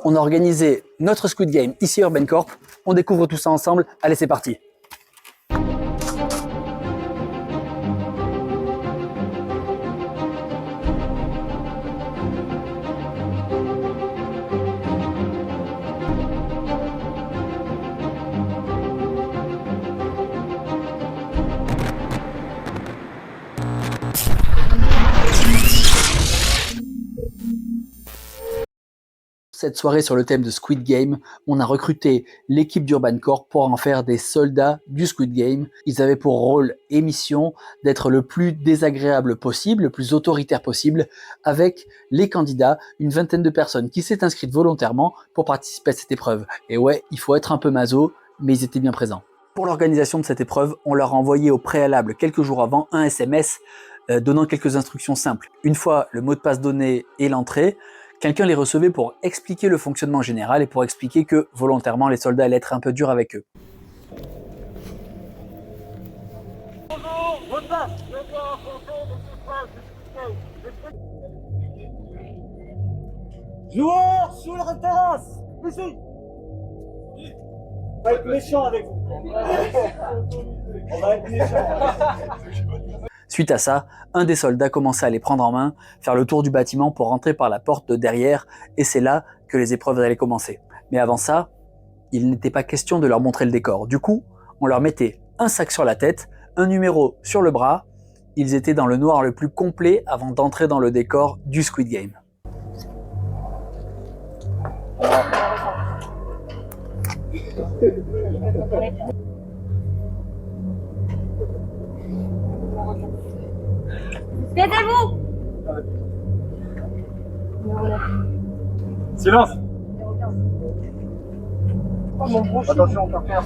On a organisé notre Squid Game ici à Urban Corp. On découvre tout ça ensemble. Allez, c'est parti. Cette soirée sur le thème de Squid Game, on a recruté l'équipe d'Urban Corp pour en faire des soldats du Squid Game. Ils avaient pour rôle et mission d'être le plus désagréable possible, le plus autoritaire possible, avec les candidats, une vingtaine de personnes qui s'est inscrites volontairement pour participer à cette épreuve. Et ouais, il faut être un peu maso, mais ils étaient bien présents. Pour l'organisation de cette épreuve, on leur a envoyé au préalable, quelques jours avant, un SMS donnant quelques instructions simples. Une fois le mot de passe donné et l'entrée, quelqu'un les recevait pour expliquer le fonctionnement général et pour expliquer que, volontairement, les soldats allaient être un peu durs avec eux. Joueurs sur la terrasse, ici. On va être méchant avec vous. On va être méchant. Suite à ça, un des soldats commençait à les prendre en main, faire le tour du bâtiment pour rentrer par la porte de derrière, et c'est là que les épreuves allaient commencer. Mais avant ça, il n'était pas question de leur montrer le décor. Du coup, on leur mettait un sac sur la tête, un numéro sur le bras. Ils étaient dans le noir le plus complet avant d'entrer dans le décor du Squid Game. Taisez-vous! Silence. Attention, on peut faire.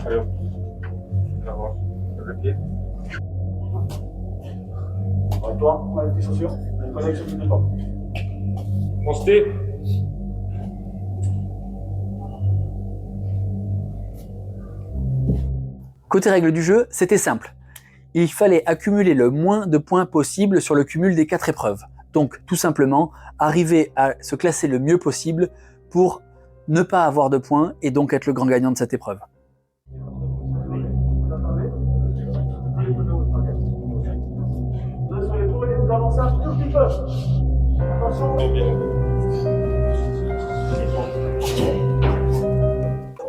Allez, le pied. Toi, avec tes chaussures, connecte sur le pas. On se tait. Côté règles du jeu, c'était simple. Il fallait accumuler le moins de points possible sur le cumul des 4 épreuves. Donc, tout simplement, arriver à se classer le mieux possible pour ne pas avoir de points et donc être le grand gagnant de cette épreuve. Vous avancez un tout petit peu. Attention.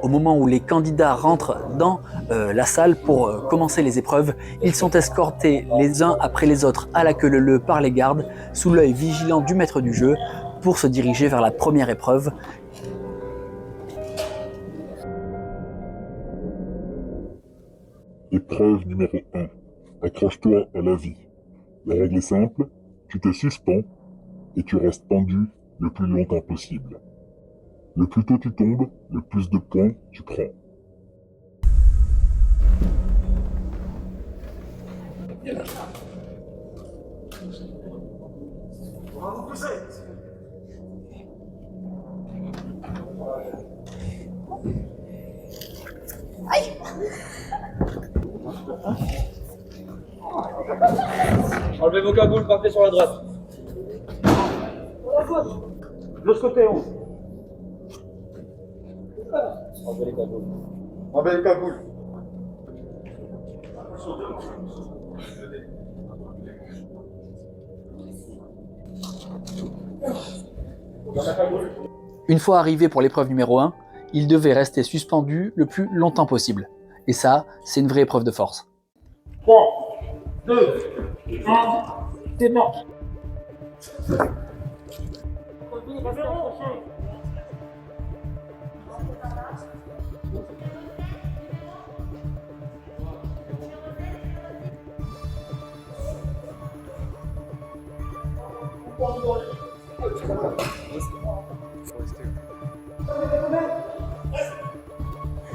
Au moment où les candidats rentrent dans la salle pour commencer les épreuves, ils sont escortés les uns après les autres à la queue leu-leu par les gardes, sous l'œil vigilant du maître du jeu, pour se diriger vers la première épreuve. Épreuve numéro 1. Accroche-toi à la vie. La règle est simple, tu te suspends et tu restes pendu le plus longtemps possible. Le plus tôt tu tombes, le plus de points tu prends. Enlevez vos cagoules, partez sur la droite. De l'autre côté, on. Enlevez les cagoules. Enlevez les cagoules. Une fois arrivé pour l'épreuve numéro 1, il devait rester suspendu le plus longtemps possible. Et ça, c'est une vraie épreuve de force. 3, 2, 1, c'est mort.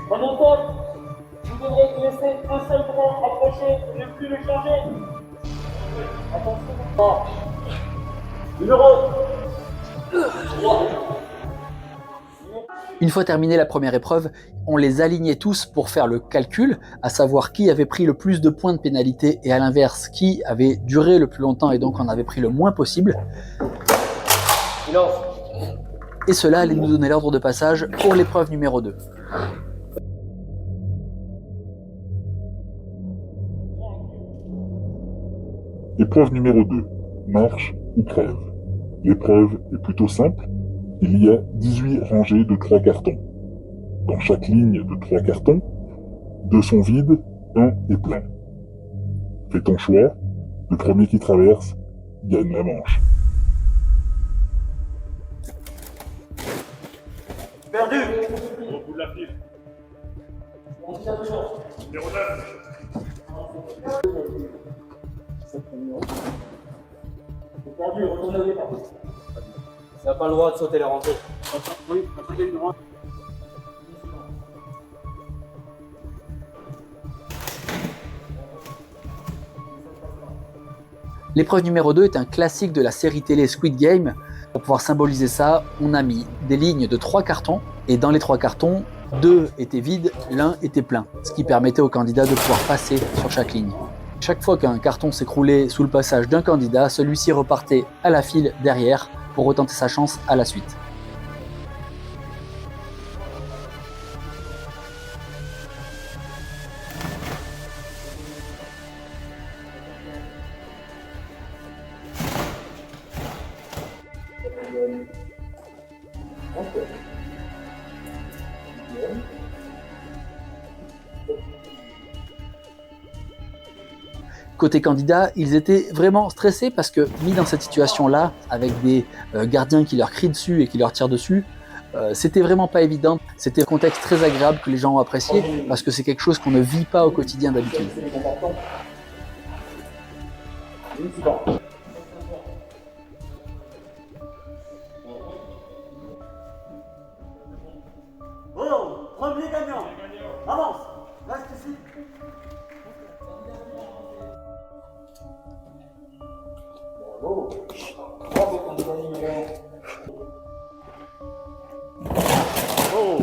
À mon tour, vous devrez laisser un seul bras approché et ne plus le changer. Attention. Numéro 3. Une fois terminée la première épreuve, on les alignait tous pour faire le calcul, à savoir qui avait pris le plus de points de pénalité et à l'inverse, qui avait duré le plus longtemps et donc en avait pris le moins possible. Silence. Et cela allait nous donner l'ordre de passage pour l'épreuve numéro 2. Épreuve numéro 2. Marche ou crève. L'épreuve est plutôt simple. Il y a 18 rangées de 3 cartons. Dans chaque ligne de 3 cartons, 2 sont vides, 1 est plein. Fais ton choix. Le premier qui traverse gagne la manche. Perdu. Au bout de la file. Numéro 9. Perdu, retournez au départ. Ça n'a pas le droit de sauter les rangées. Oui, après le droit. L'épreuve numéro 2 est un classique de la série télé Squid Game. Pour pouvoir symboliser ça, on a mis des lignes de 3 cartons, et dans les 3 cartons, 2 étaient vides, l'un était plein, ce qui permettait aux candidats de pouvoir passer sur chaque ligne. Chaque fois qu'un carton s'écroulait sous le passage d'un candidat, celui-ci repartait à la file derrière pour retenter sa chance à la suite. Côté candidat, ils étaient vraiment stressés parce que, mis dans cette situation-là, avec des gardiens qui leur crient dessus et qui leur tirent dessus, c'était vraiment pas évident. C'était un contexte très agréable que les gens ont apprécié parce que c'est quelque chose qu'on ne vit pas au quotidien d'habitude. Oh, premier gagnant. Avance. Reste ici. Bravo. Bravo, candidat numéro 1. Oh.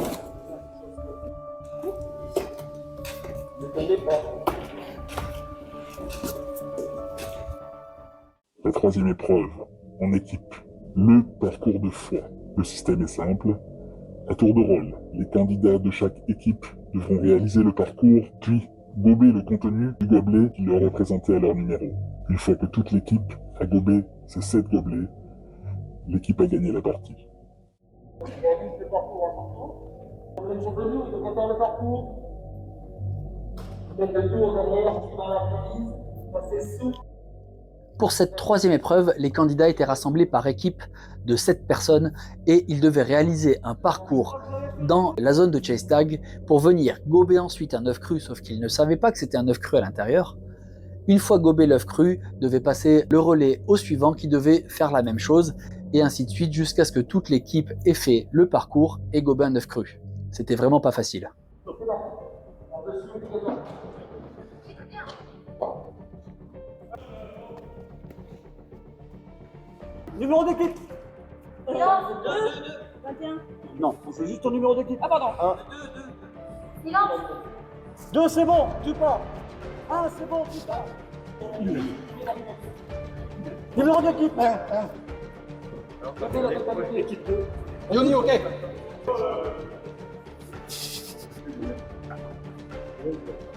Ne tombez pas. La troisième épreuve, en équipe. Le parcours de foi. Le système est simple. À tour de rôle, les candidats de chaque équipe devront réaliser le parcours, puis gober le contenu du gobelet qui leur est présenté à leur numéro. Une fois que toute l'équipe a gobé ces 7 gobelets, l'équipe a gagné la partie. On réalise le parcours à parcours. Quand ils sont venus, ils devraient faire le parcours. Peut-être le tour derrière, suivant la valise, passer sous. Pour cette troisième épreuve, les candidats étaient rassemblés par équipe de 7 personnes et ils devaient réaliser un parcours dans la zone de chase tag pour venir gober ensuite un œuf cru, sauf qu'ils ne savaient pas que c'était un œuf cru à l'intérieur. Une fois gobé l'œuf cru, devait passer le relais au suivant qui devait faire la même chose et ainsi de suite jusqu'à ce que toute l'équipe ait fait le parcours et gobé un œuf cru. C'était vraiment pas facile. Numéro d'équipe. Silence. 21. Non, c'est juste ton numéro d'équipe. Ah pardon. 1. Silence. 2, c'est bon, tu pars. 1, c'est bon, tu pars. Numéro d'équipe. 1. Équipe 2. Yoni, ok.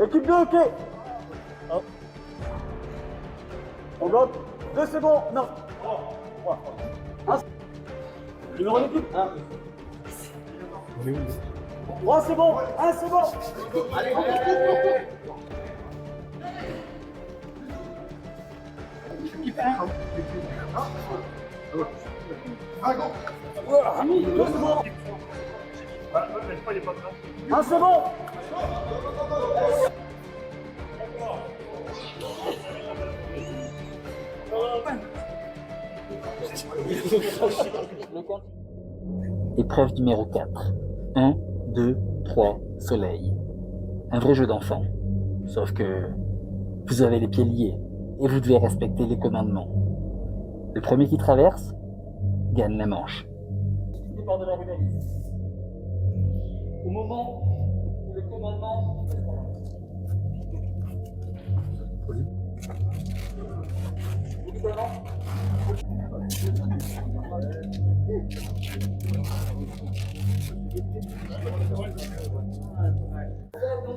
Équipe 2, ok. On bloque. 2, c'est bon. Non. 3. 1. Numéro d'équipe. 1. 3, c'est bon. 1, c'est bon. C'est bon. 1, c'est bon. Épreuve numéro 4. 1, 2, 3, soleil. Un vrai jeu d'enfant. Sauf que vous avez les pieds liés et vous devez respecter les commandements. Le premier qui traverse gagne la manche. Au moment où le commandement...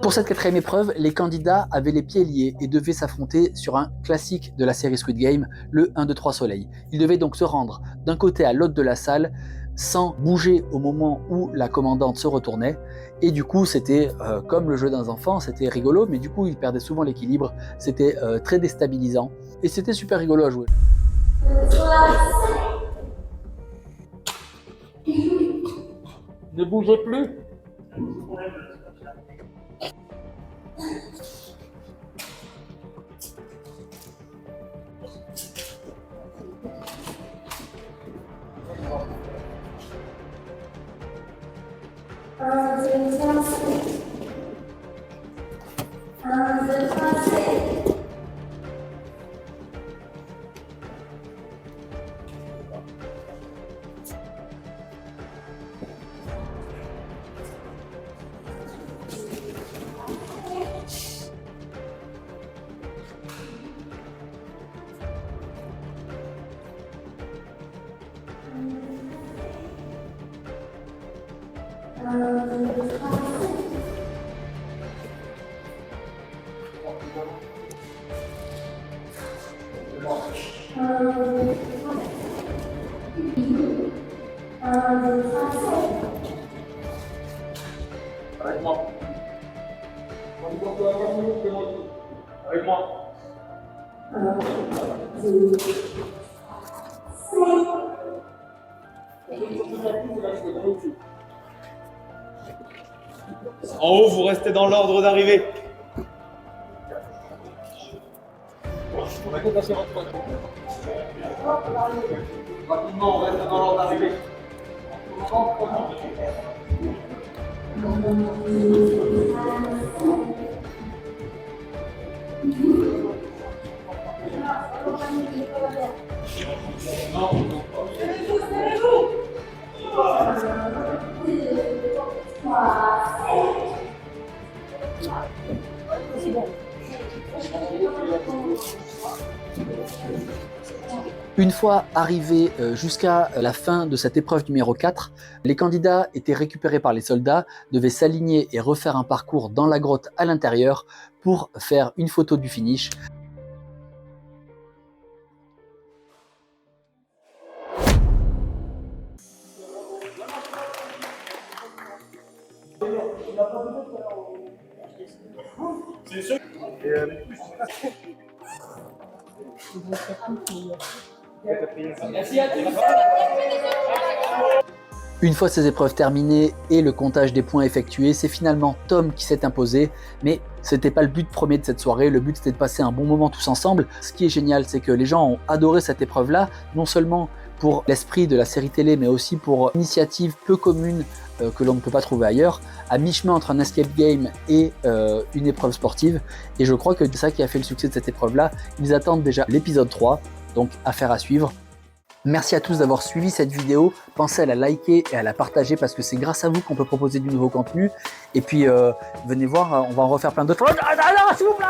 Pour cette quatrième épreuve, les candidats avaient les pieds liés et devaient s'affronter sur un classique de la série Squid Game, le 1, 2, 3 soleil. Ils devaient donc se rendre d'un côté à l'autre de la salle sans bouger au moment où la commandante se retournait. Et du coup, c'était comme le jeu d'un enfant, c'était rigolo, mais du coup, ils perdaient souvent l'équilibre. C'était très déstabilisant et c'était super rigolo à jouer. Ne bougez plus. Avec moi. Avec moi. En haut, vous restez dans l'ordre d'arrivée. Rapidement, on reste dans l'ordre d'arrivée. Une fois arrivés jusqu'à la fin de cette épreuve numéro 4, les candidats étaient récupérés par les soldats, devaient s'aligner et refaire un parcours dans la grotte à l'intérieur pour faire une photo du finish. Une fois ces épreuves terminées et le comptage des points effectué, c'est finalement Tom qui s'est imposé, mais c'était pas le but premier de cette soirée, le but c'était de passer un bon moment tous ensemble. Ce qui est génial, c'est que les gens ont adoré cette épreuve-là, non seulement pour l'esprit de la série télé, mais aussi pour une initiative peu commune que l'on ne peut pas trouver ailleurs, à mi-chemin entre un escape game et une épreuve sportive. Et je crois que c'est ça qui a fait le succès de cette épreuve-là. Ils attendent déjà l'épisode 3, donc affaire à suivre. Merci à tous d'avoir suivi cette vidéo. Pensez à la liker et à la partager parce que c'est grâce à vous qu'on peut proposer du nouveau contenu. Et puis, venez voir, on va en refaire plein d'autres. Ah, non, s'il vous plaît,